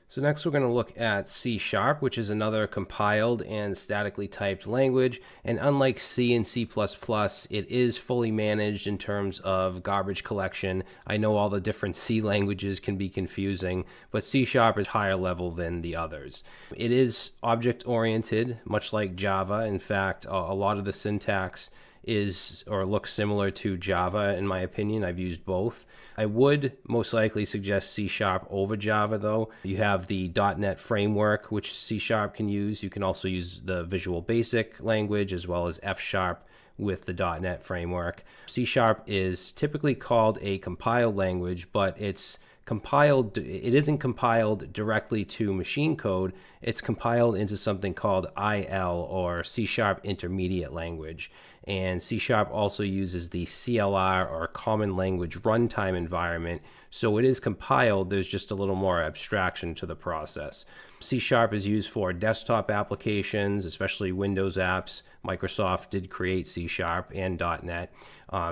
So next we're going to look at C Sharp, which is another compiled and statically typed language. And unlike C and C++, it is fully managed in terms of garbage collection. I know all the different C languages can be confusing, but C Sharp is higher level than the others. It is object-oriented, much like Java. In fact, a lot of the syntax is or looks similar to Java in my opinion. I've used both. I would most likely suggest C Sharp over Java though. You have the .NET framework which C Sharp can use. You can also use the Visual Basic language as well as F Sharp with the .NET framework. C Sharp is typically called a compiled language, but it isn't compiled directly to machine code. It's compiled into something called IL, or C Sharp Intermediate Language. And C Sharp also uses the CLR, or Common Language Runtime environment. So it is compiled, there's just a little more abstraction to the process. C Sharp is used for desktop applications, especially Windows apps. Microsoft did create C Sharp and .NET.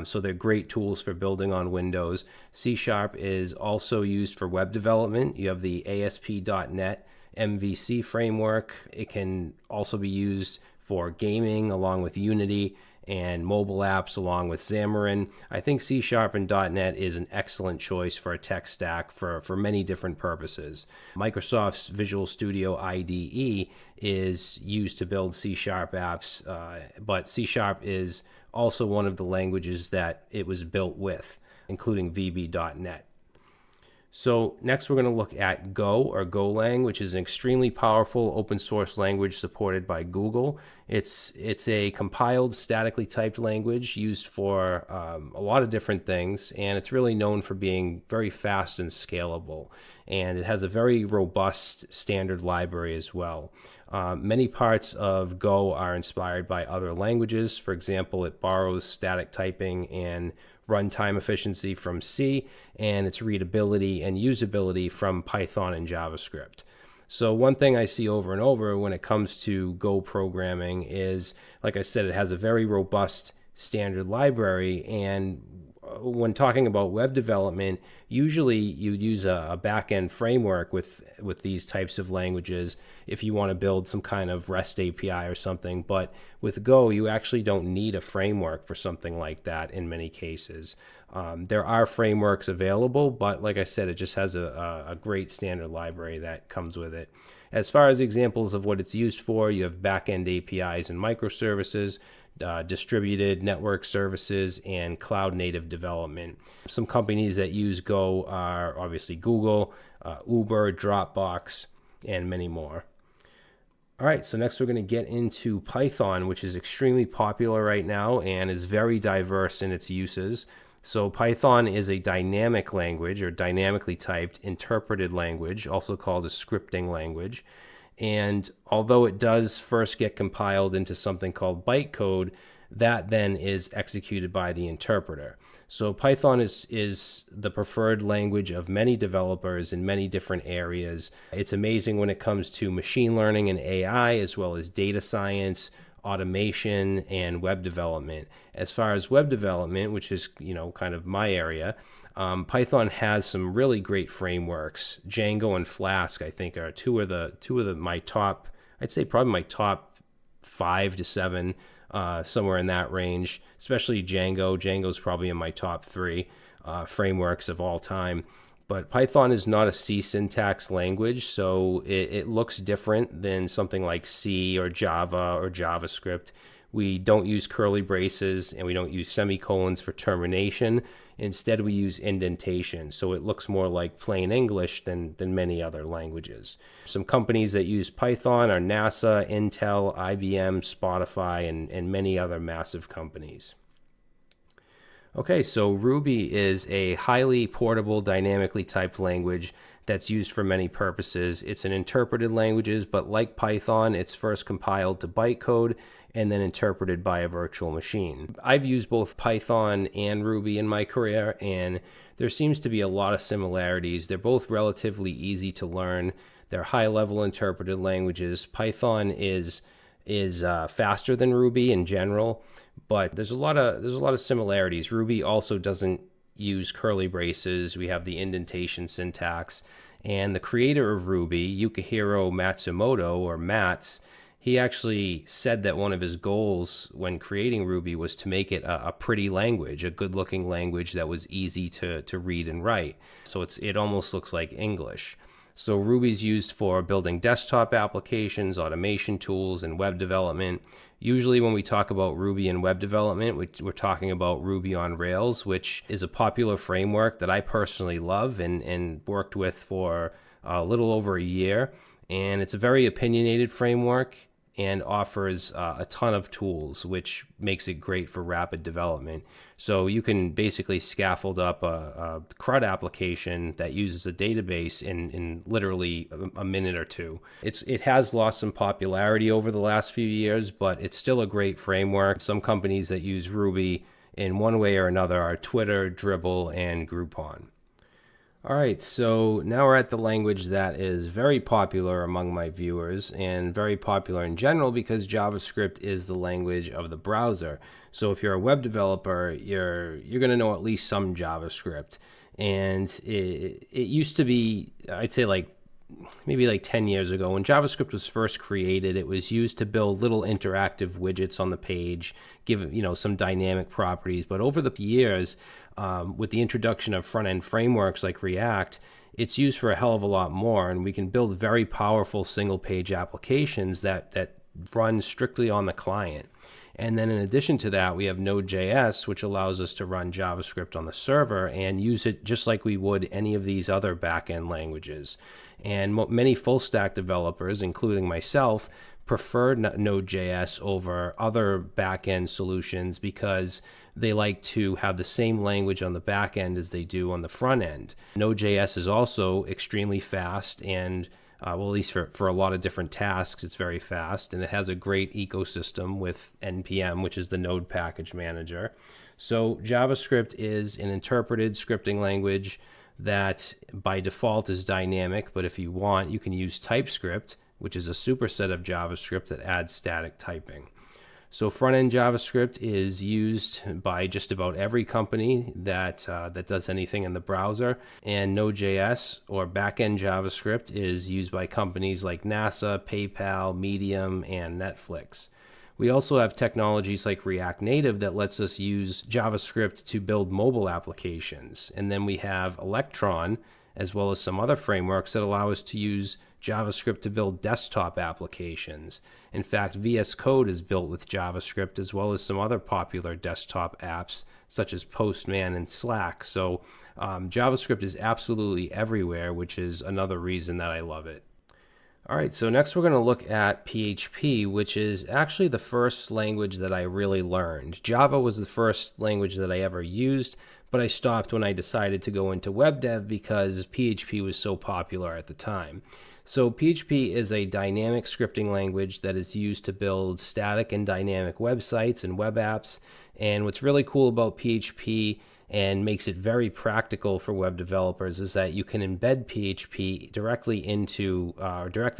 So they're great tools for building on Windows. C Sharp is also used for web development. You have the ASP.NET MVC framework. It can also be used for gaming along with Unity, and mobile apps along with Xamarin. I think C Sharp and .NET is an excellent choice for a tech stack for many different purposes. Microsoft's Visual Studio IDE is used to build C Sharp apps, but C Sharp is also one of the languages that it was built with, including VB.NET. So next we're going to look at Go, or Golang, which is an extremely powerful open source language supported by Google. It's a compiled statically typed language used for a lot of different things, and it's really known for being very fast and scalable. And it has a very robust standard library as well. Many parts of Go are inspired by other languages. For example, it borrows static typing and runtime efficiency from C, and its readability and usability from Python and JavaScript. So one thing I see over and over when it comes to Go programming is, like I said, it has a very robust standard library, and when talking about web development, usually you'd use a back-end framework with these types of languages if you want to build some kind of REST API or something. But with Go, you actually don't need a framework for something like that in many cases. There are frameworks available, but like I said, it just has a great standard library that comes with it. As far as examples of what it's used for, you have back-end APIs and microservices, distributed network services, and cloud native development. Some companies that use Go are obviously Google, Uber, Dropbox, and many more. All right, so next we're going to get into Python, which is extremely popular right now and is very diverse in its uses. So Python is a dynamic language, or dynamically typed interpreted language, also called a scripting language. And although it does first get compiled into something called bytecode, that then is executed by the interpreter. So Python is the preferred language of many developers in many different areas. It's amazing when it comes to machine learning and AI, as well as data science, automation, and web development. As far as web development, which is kind of my area, Python has some really great frameworks. Django and Flask, I think, are two of my top. I'd say probably my top 5 to 7, somewhere in that range. Especially Django. Django's probably in my top 3 frameworks of all time. But Python is not a C syntax language, so it looks different than something like C or Java or JavaScript. We don't use curly braces, and we don't use semicolons for termination. Instead, we use indentation, so it looks more like plain English than many other languages. Some companies that use Python are NASA, Intel, IBM, Spotify, and many other massive companies. Okay, so Ruby is a highly portable, dynamically typed language that's used for many purposes. It's an interpreted language, but like Python, it's first compiled to bytecode and then interpreted by a virtual machine. I've used both Python and Ruby in my career, and there seems to be a lot of similarities. They're both relatively easy to learn. They're high-level interpreted languages. Python is faster than Ruby in general, but there's a lot of similarities. Ruby also doesn't use curly braces. We have the indentation syntax. And the creator of Ruby, Yukihiro Matsumoto, or Mats, he actually said that one of his goals when creating Ruby was to make it a pretty language, a good-looking language that was easy to read and write. So it almost looks like English. So Ruby's used for building desktop applications, automation tools, and web development. Usually when we talk about Ruby and web development, we're talking about Ruby on Rails, which is a popular framework that I personally love and worked with for a little over a year. And it's a very opinionated framework and offers a ton of tools, which makes it great for rapid development. So you can basically scaffold up a CRUD application that uses a database in literally a minute or two. It has lost some popularity over the last few years, but it's still a great framework. Some companies that use Ruby in one way or another are Twitter, Dribble, and Groupon. All right, so now we're at the language that is very popular among my viewers and very popular in general because JavaScript is the language of the browser. So if you're a web developer, you're going to know at least some JavaScript. And it used to be, I'd say maybe 10 years ago, when JavaScript was first created, it was used to build little interactive widgets on the page, give some dynamic properties. But over the years, with the introduction of front-end frameworks like React, it's used for a hell of a lot more, and we can build very powerful single-page applications that run strictly on the client. And then in addition to that, we have Node.js, which allows us to run JavaScript on the server and use it just like we would any of these other back-end languages. And many full-stack developers, including myself, prefer Node.js over other back-end solutions because they like to have the same language on the back end as they do on the front end. Node.js is also extremely fast and well, at least for a lot of different tasks, it's very fast, and it has a great ecosystem with NPM, which is the Node Package Manager. So JavaScript is an interpreted scripting language that by default is dynamic, but if you want, you can use TypeScript, which is a superset of JavaScript that adds static typing. So front-end JavaScript is used by just about every company that does anything in the browser, and Node.js or back-end JavaScript is used by companies like NASA, PayPal, Medium, and Netflix. We also have technologies like React Native that lets us use JavaScript to build mobile applications. And then we have Electron, as well as some other frameworks that allow us to use JavaScript to build desktop applications. In fact, VS Code is built with JavaScript, as well as some other popular desktop apps, such as Postman and Slack. So JavaScript is absolutely everywhere, which is another reason that I love it. All right, so next we're going to look at PHP, which is actually the first language that I really learned. Java was the first language that I ever used, but I stopped when I decided to go into web dev because PHP was so popular at the time. So PHP is a dynamic scripting language that is used to build static and dynamic websites and web apps. And what's really cool about PHP and makes it very practical for web developers is that you can embed PHP directly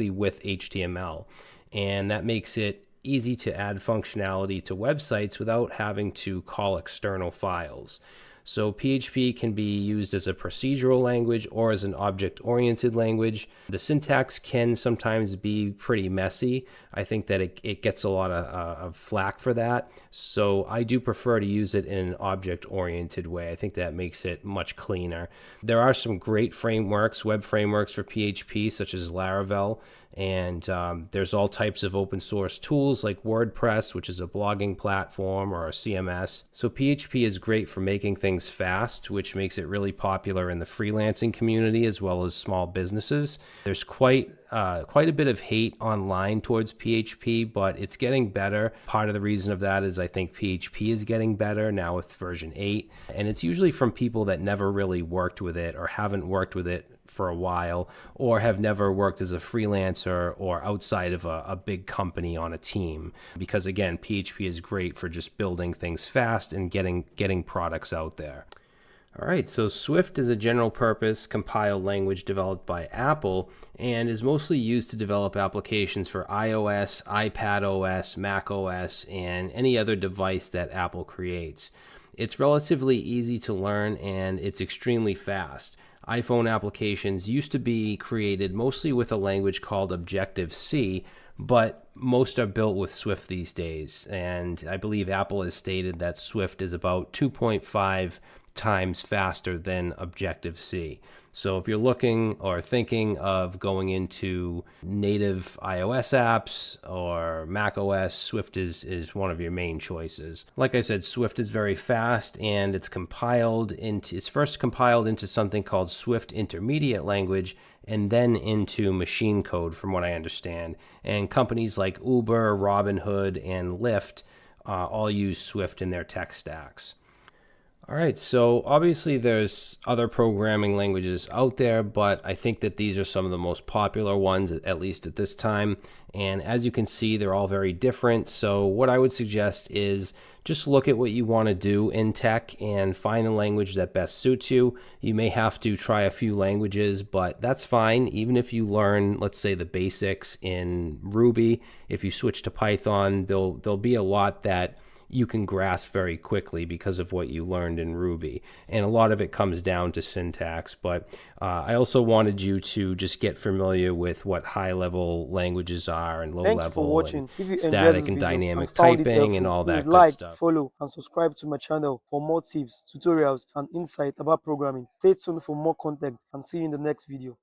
with HTML. And that makes it easy to add functionality to websites without having to call external files. So PHP can be used as a procedural language or as an object-oriented language. The syntax can sometimes be pretty messy. I think that it gets a lot of flack for that. So I do prefer to use it in an object-oriented way. I think that makes it much cleaner. There are some great frameworks, web frameworks for PHP, such as Laravel. And there's all types of open source tools like WordPress, which is a blogging platform, or a CMS. So PHP is great for making things fast, which makes it really popular in the freelancing community as well as small businesses. There's quite a bit of hate online towards PHP, but it's getting better. Part of the reason of that is I think PHP is getting better now with version 8. And it's usually from people that never really worked with it or haven't worked with it for a while, or have never worked as a freelancer or outside of a big company on a team. Because again, PHP is great for just building things fast and getting products out there. All right, so Swift is a general purpose compiled language developed by Apple and is mostly used to develop applications for iOS, iPadOS, macOS, and any other device that Apple creates. It's relatively easy to learn and it's extremely fast. iPhone applications used to be created mostly with a language called Objective-C, but most are built with Swift these days. And I believe Apple has stated that Swift is about 2.5 times faster than Objective-C. So if you're looking or thinking of going into native iOS apps or Mac OS, Swift is one of your main choices. Like I said, Swift is very fast and it's first compiled into something called Swift Intermediate Language and then into machine code, from what I understand. And companies like Uber, Robinhood, and Lyft all use Swift in their tech stacks. All right, so obviously there's other programming languages out there, but I think that these are some of the most popular ones, at least at this time. And as you can see, they're all very different. So what I would suggest is just look at what you want to do in tech and find the language that best suits you. You may have to try a few languages, but that's fine. Even if you learn, let's say, the basics in Ruby, if you switch to Python, there'll be a lot that you can grasp very quickly because of what you learned in Ruby. And a lot of it comes down to syntax. But I also wanted you to just get familiar with what high-level languages are and Thank you for low-level and watching. If you enjoyed this static and video and dynamic found it typing and helpful, all please that good like, stuff. follow, and subscribe to my channel for more tips, tutorials, and insight about programming. Stay tuned for more content and see you in the next video.